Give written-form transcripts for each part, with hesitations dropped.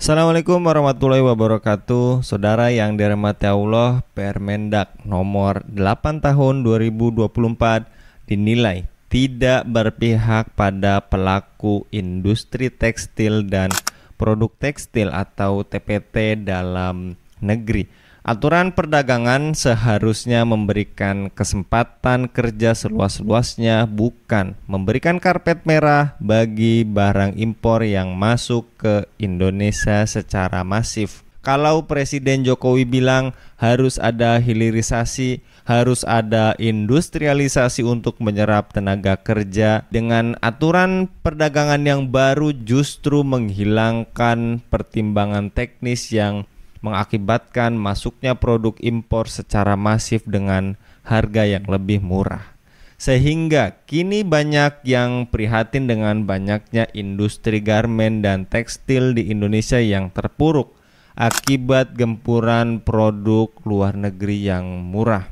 Assalamualaikum warahmatullahi wabarakatuh. Saudara yang dirahmati Allah, Permendak nomor 8 tahun 2024 dinilai tidak berpihak pada pelaku industri tekstil dan produk tekstil atau TPT dalam negeri. Aturan perdagangan seharusnya memberikan kesempatan kerja seluas-luasnya, bukan memberikan karpet merah bagi barang impor yang masuk ke Indonesia secara masif. Kalau Presiden Jokowi bilang harus ada hilirisasi, harus ada industrialisasi untuk menyerap tenaga kerja, dengan aturan perdagangan yang baru justru menghilangkan pertimbangan teknis yang mengakibatkan masuknya produk impor secara masif dengan harga yang lebih murah. Sehingga kini banyak yang prihatin dengan banyaknya industri garmen dan tekstil di Indonesia yang terpuruk akibat gempuran produk luar negeri yang murah.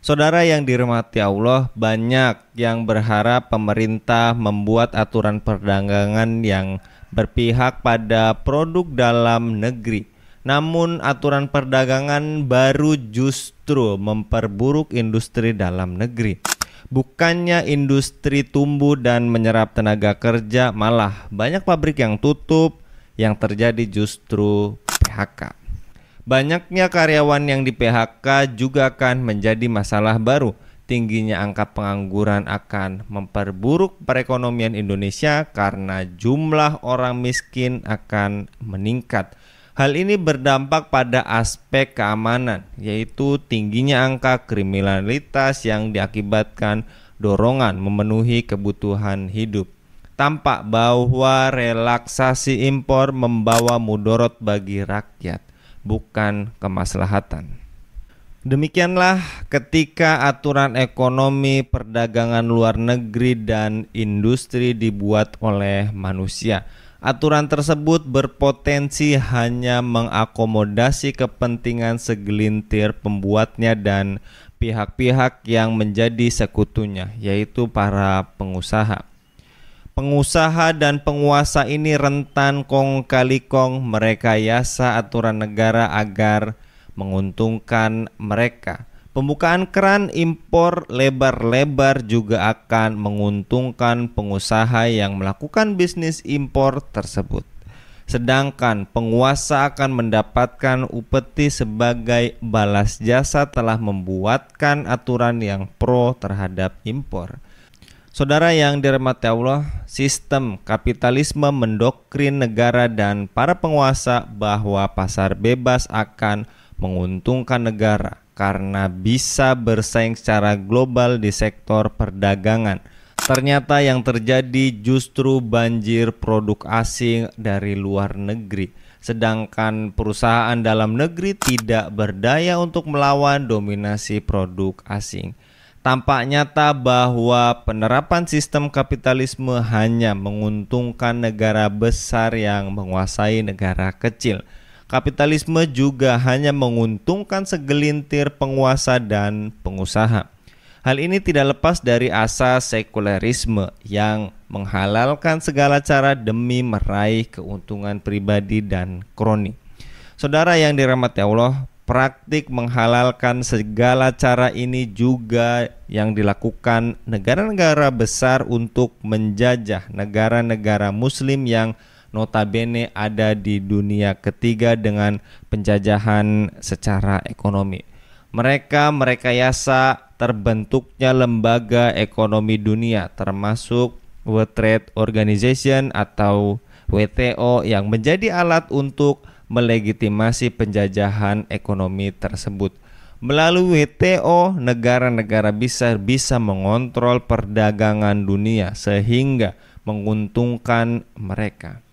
Saudara yang dirahmati Allah, banyak yang berharap pemerintah membuat aturan perdagangan yang berpihak pada produk dalam negeri. Namun aturan perdagangan baru justru memperburuk industri dalam negeri. Bukannya industri tumbuh dan menyerap tenaga kerja, malah banyak pabrik yang tutup, yang terjadi justru PHK. Banyaknya karyawan yang di PHK juga akan menjadi masalah baru. Tingginya angka pengangguran akan memperburuk perekonomian Indonesia karena jumlah orang miskin akan meningkat. Hal ini berdampak pada aspek keamanan, yaitu tingginya angka kriminalitas yang diakibatkan dorongan memenuhi kebutuhan hidup. Tampak bahwa relaksasi impor membawa mudorot bagi rakyat, bukan kemaslahatan. Demikianlah ketika aturan ekonomi perdagangan luar negeri dan industri dibuat oleh manusia. Aturan tersebut berpotensi hanya mengakomodasi kepentingan segelintir pembuatnya dan pihak-pihak yang menjadi sekutunya, yaitu para pengusaha. Pengusaha dan penguasa ini rentan kong kali kong merekayasa aturan negara agar menguntungkan mereka. Pembukaan keran impor lebar-lebar juga akan menguntungkan pengusaha yang melakukan bisnis impor tersebut. Sedangkan penguasa akan mendapatkan upeti sebagai balas jasa telah membuatkan aturan yang pro terhadap impor. Saudara yang dirahmati Allah, sistem kapitalisme mendoktrin negara dan para penguasa bahwa pasar bebas akan menguntungkan negara karena bisa bersaing secara global di sektor perdagangan. Ternyata yang terjadi justru banjir produk asing dari luar negeri, sedangkan perusahaan dalam negeri tidak berdaya untuk melawan dominasi produk asing. Tampak nyata bahwa penerapan sistem kapitalisme hanya menguntungkan negara besar yang menguasai negara kecil. Kapitalisme juga hanya menguntungkan segelintir penguasa dan pengusaha. Hal ini tidak lepas dari asas sekulerisme yang menghalalkan segala cara demi meraih keuntungan pribadi dan kroni. Saudara yang dirahmati Allah, praktik menghalalkan segala cara ini juga yang dilakukan negara-negara besar untuk menjajah negara-negara muslim yang notabene ada di dunia ketiga dengan penjajahan secara ekonomi. Mereka merekayasa terbentuknya lembaga ekonomi dunia termasuk World Trade Organization atau WTO yang menjadi alat untuk melegitimasi penjajahan ekonomi tersebut. Melalui WTO, negara-negara bisa mengontrol perdagangan dunia sehingga menguntungkan mereka.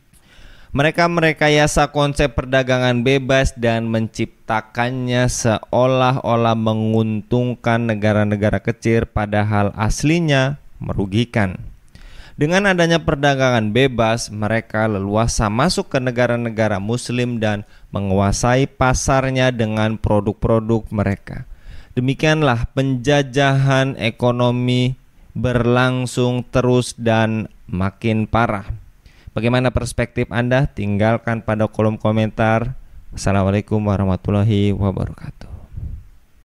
Mereka merekayasa konsep perdagangan bebas dan menciptakannya seolah-olah menguntungkan negara-negara kecil, padahal aslinya merugikan. Dengan adanya perdagangan bebas, mereka leluasa masuk ke negara-negara muslim dan menguasai pasarnya dengan produk-produk mereka. Demikianlah penjajahan ekonomi berlangsung terus dan makin parah. Bagaimana perspektif Anda? Tinggalkan pada kolom komentar. Assalamualaikum warahmatullahi wabarakatuh.